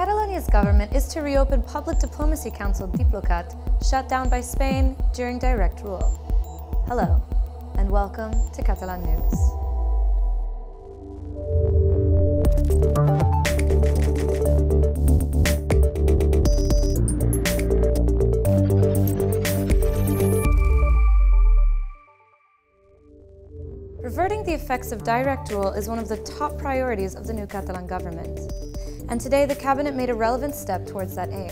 Catalonia's government is to reopen public diplomacy council Diplocat, shut down by Spain during direct rule. Hello, and welcome to Catalan News. Reverting the effects of direct rule is one of the top priorities of the new Catalan government. And today, the cabinet made a relevant step towards that aim.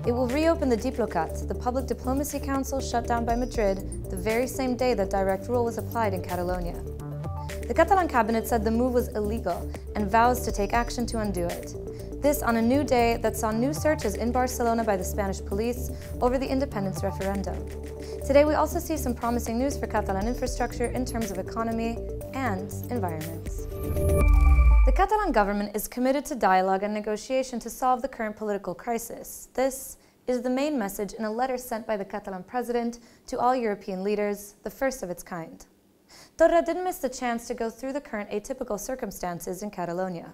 It will reopen the Diplocat, the public diplomacy council shut down by Madrid the very same day that direct rule was applied in Catalonia. The Catalan cabinet said the move was illegal and vows to take action to undo it. This on a new day that saw new searches in Barcelona by the Spanish police over the independence referendum. Today, we also see some promising news for Catalan infrastructure in terms of economy and environment. The Catalan government is committed to dialogue and negotiation to solve the current political crisis. This is the main message in a letter sent by the Catalan president to all European leaders, the first of its kind. Torra didn't miss the chance to go through the current atypical circumstances in Catalonia.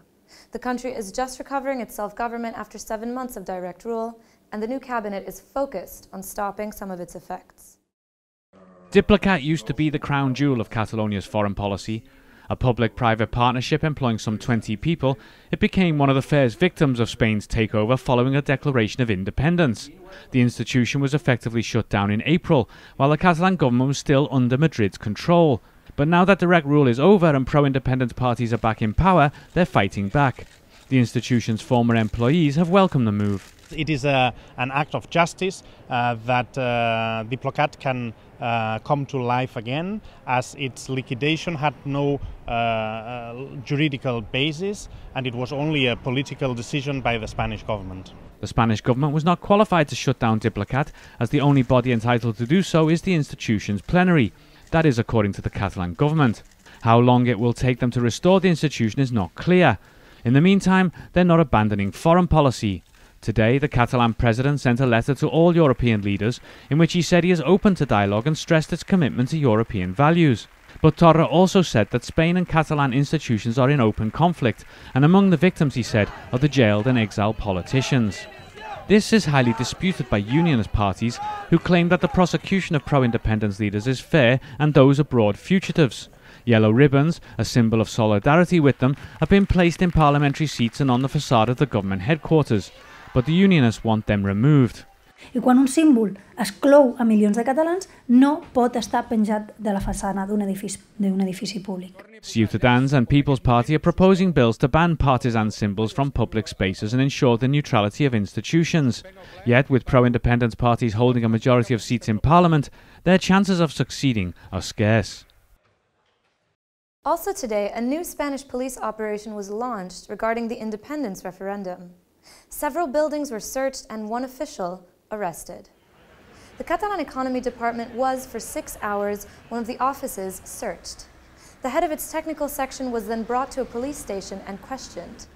The country is just recovering its self-government after 7 months of direct rule, and the new cabinet is focused on stopping some of its effects. Diplocat used to be the crown jewel of Catalonia's foreign policy. A public-private partnership employing some 20 people, it became one of the first victims of Spain's takeover following a declaration of independence. The institution was effectively shut down in April, while the Catalan government was still under Madrid's control. But now that direct rule is over and pro-independence parties are back in power, they're fighting back. The institution's former employees have welcomed the move. It is an act of justice that Diplocat can come to life again, as its liquidation had no juridical basis and it was only a political decision by the Spanish government. The Spanish government was not qualified to shut down Diplocat, as the only body entitled to do so is the institution's plenary. That is according to the Catalan government. How long it will take them to restore the institution is not clear. In the meantime, they're not abandoning foreign policy. Today, the Catalan president sent a letter to all European leaders in which he said he is open to dialogue and stressed its commitment to European values. But Torra also said that Spain and Catalan institutions are in open conflict, and among the victims, he said, are the jailed and exiled politicians. This is highly disputed by unionist parties who claim that the prosecution of pro-independence leaders is fair and those abroad fugitives. Yellow ribbons, a symbol of solidarity with them, have been placed in parliamentary seats and on the facade of the government headquarters. But the unionists want them removed. I quan un símbol exclou a milions de catalans, no pot estar penjat de la façana d'un edifici públic. Ciutadans and People's Party are proposing bills to ban partisan symbols from public spaces and ensure the neutrality of institutions. Yet, with pro-independence parties holding a majority of seats in Parliament, their chances of succeeding are scarce. Also today, a new Spanish police operation was launched regarding the independence referendum. Several buildings were searched and one official arrested. The Catalan Economy Department was, for 6 hours, one of the offices searched. The head of its technical section was then brought to a police station and questioned.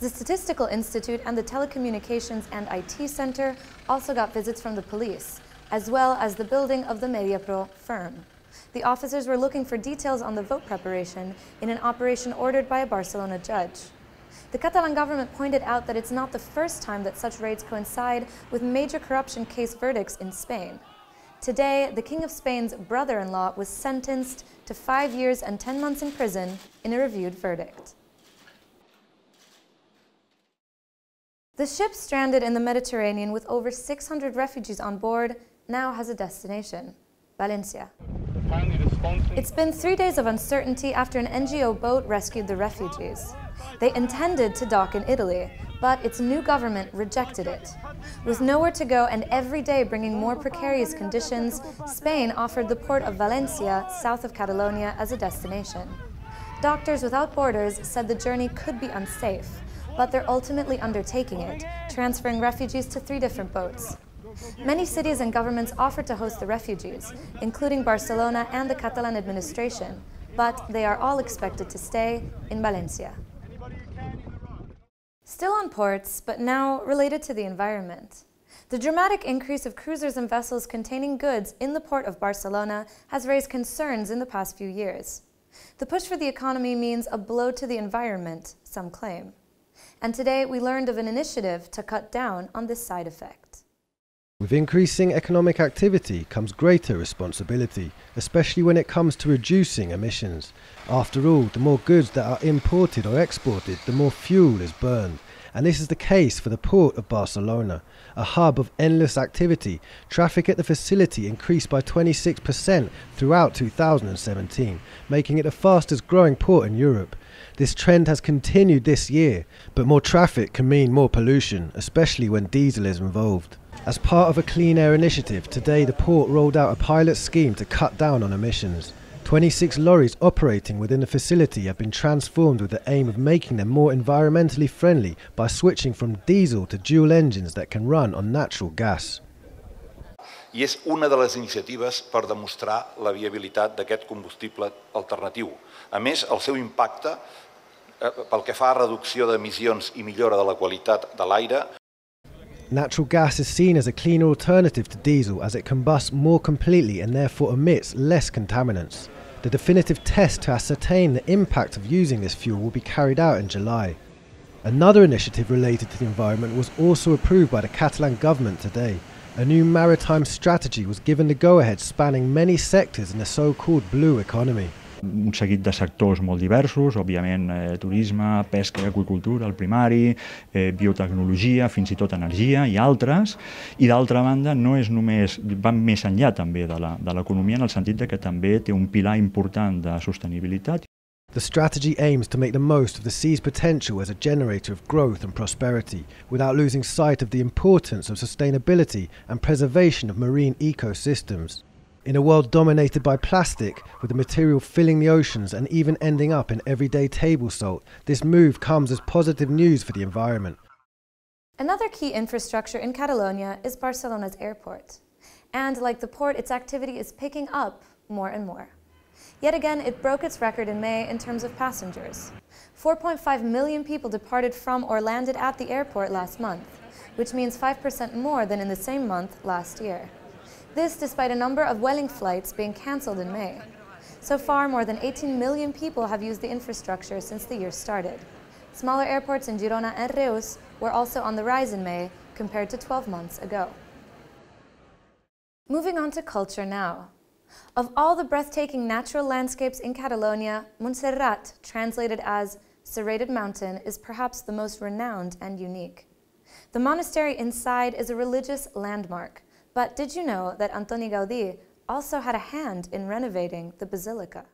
The Statistical Institute and the Telecommunications and IT Center also got visits from the police, as well as the building of the Mediapro firm. The officers were looking for details on the vote preparation in an operation ordered by a Barcelona judge. The Catalan government pointed out that it's not the first time that such raids coincide with major corruption case verdicts in Spain. Today, the King of Spain's brother-in-law was sentenced to 5 years and 10 months in prison in a reviewed verdict. The ship stranded in the Mediterranean with over 600 refugees on board now has a destination: Valencia. It's been 3 days of uncertainty after an NGO boat rescued the refugees. They intended to dock in Italy, but its new government rejected it. With nowhere to go and every day bringing more precarious conditions, Spain offered the port of Valencia, south of Catalonia, as a destination. Doctors Without Borders said the journey could be unsafe, but they're ultimately undertaking it, transferring refugees to 3 different boats. Many cities and governments offered to host the refugees, including Barcelona and the Catalan administration, but they are all expected to stay in Valencia. Still on ports, but now related to the environment. The dramatic increase of cruisers and vessels containing goods in the port of Barcelona has raised concerns in the past few years. The push for the economy means a blow to the environment, some claim. And today we learned of an initiative to cut down on this side effect. With increasing economic activity comes greater responsibility, especially when it comes to reducing emissions. After all, the more goods that are imported or exported, the more fuel is burned. And this is the case for the port of Barcelona, a hub of endless activity. Traffic at the facility increased by 26% throughout 2017, making it the fastest growing port in Europe. This trend has continued this year, but more traffic can mean more pollution, especially when diesel is involved. As part of a clean air initiative, today the port rolled out a pilot scheme to cut down on emissions. 26 lorries operating within the facility have been transformed with the aim of making them more environmentally friendly by switching from diesel to dual engines that can run on natural gas. I és una de les iniciatives per demostrar la viabilitat d'aquest combustible alternatiu. A més, el seu impacte pel que fa a reducció d'emissions i millora de la qualitat de l'aire. Natural gas is seen as a cleaner alternative to diesel as it combusts more completely and therefore emits less contaminants. The definitive test to ascertain the impact of using this fuel will be carried out in July. Another initiative related to the environment was also approved by the Catalan government today. A new maritime strategy was given the go-ahead spanning many sectors in the so-called blue economy. Un seguit de sectors molt diversos, òbviament turisme, pesca i aqüicultura, el primari, biotecnologia, fins i tot energia i altres. I d'altra banda, no és només, va més enllà també de l'economia en el sentit que també té un pilar important de sostenibilitat. The strategy aims to make the most of the sea's potential as a generator of growth and prosperity, without losing sight of the importance of sustainability and preservation of marine ecosystems. In a world dominated by plastic, with the material filling the oceans and even ending up in everyday table salt, this move comes as positive news for the environment. Another key infrastructure in Catalonia is Barcelona's airport. And like the port, its activity is picking up more and more. Yet again, it broke its record in May in terms of passengers. 4.5 million people departed from or landed at the airport last month, which means 5% more than in the same month last year. This despite a number of Vueling flights being cancelled in May. So far, more than 18 million people have used the infrastructure since the year started. Smaller airports in Girona and Reus were also on the rise in May compared to 12 months ago. Moving on to culture now. Of all the breathtaking natural landscapes in Catalonia, Montserrat, translated as Serrated Mountain, is perhaps the most renowned and unique. The monastery inside is a religious landmark, but did you know that Antoni Gaudí also had a hand in renovating the basilica?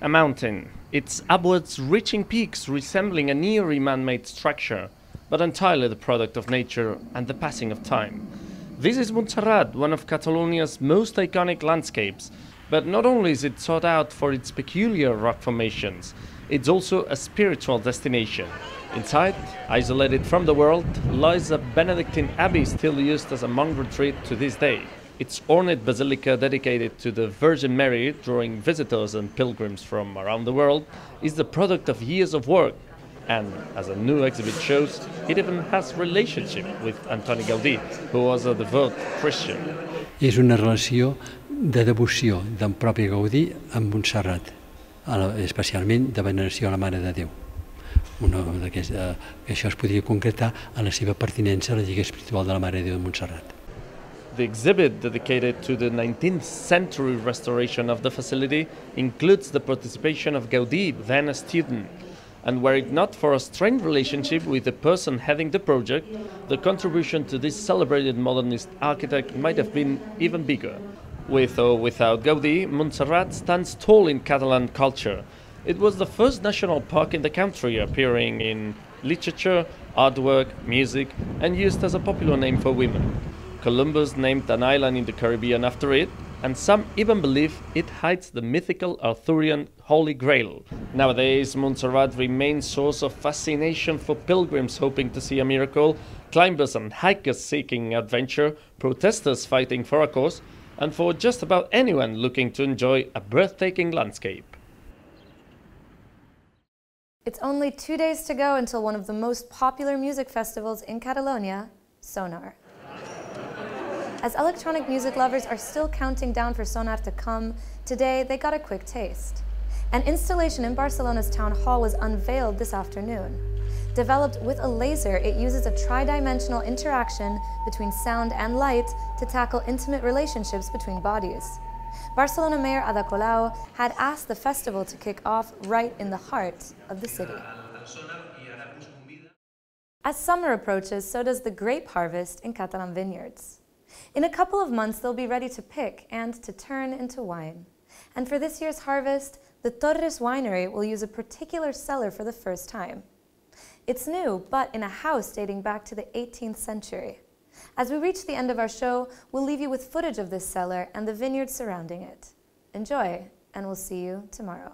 A mountain, its upwards reaching peaks resembling a nearly man-made structure, but entirely the product of nature and the passing of time. This is Montserrat, one of Catalonia's most iconic landscapes, but not only is it sought out for its peculiar rock formations, it's also a spiritual destination. Inside, isolated from the world, lies a Benedictine abbey still used as a monk retreat to this day. Its ornate basilica dedicated to the Virgin Mary, drawing visitors and pilgrims from around the world, is the product of years of work. And, as a new exhibit shows, it even has relationship with Antoni Gaudí, who was a devout Christian. És una relació de devoció d'en propi Gaudí amb Montserrat, especialment de veneració a la Mare de Déu. Això es podria concretar a la seva pertinença a la Lliga Espiritual de la Mare de Déu de Montserrat. The exhibit dedicated to the 19th century restoration of the facility includes the participation of Gaudí, then a student. And were it not for a strained relationship with the person heading the project, the contribution to this celebrated modernist architect might have been even bigger. With or without Gaudí, Montserrat stands tall in Catalan culture. It was the first national park in the country, appearing in literature, artwork, music, and used as a popular name for women. Columbus named an island in the Caribbean after it, and some even believe it hides the mythical Arthurian Holy Grail. Nowadays, Montserrat remains source of fascination for pilgrims hoping to see a miracle, climbers and hikers seeking adventure, protesters fighting for a cause, and for just about anyone looking to enjoy a breathtaking landscape. It's only 2 days to go until one of the most popular music festivals in Catalonia, Sonar. As electronic music lovers are still counting down for Sonar to come, today they got a quick taste. An installation in Barcelona's town hall was unveiled this afternoon. Developed with a laser, it uses a tri-dimensional interaction between sound and light to tackle intimate relationships between bodies. Barcelona Mayor Ada Colau had asked the festival to kick off right in the heart of the city. As summer approaches, so does the grape harvest in Catalan vineyards. In a couple of months, they'll be ready to pick and to turn into wine. And for this year's harvest, the Torres winery will use a particular cellar for the first time. It's new, but in a house dating back to the 18th century. As we reach the end of our show, we'll leave you with footage of this cellar and the vineyards surrounding it. Enjoy, and we'll see you tomorrow.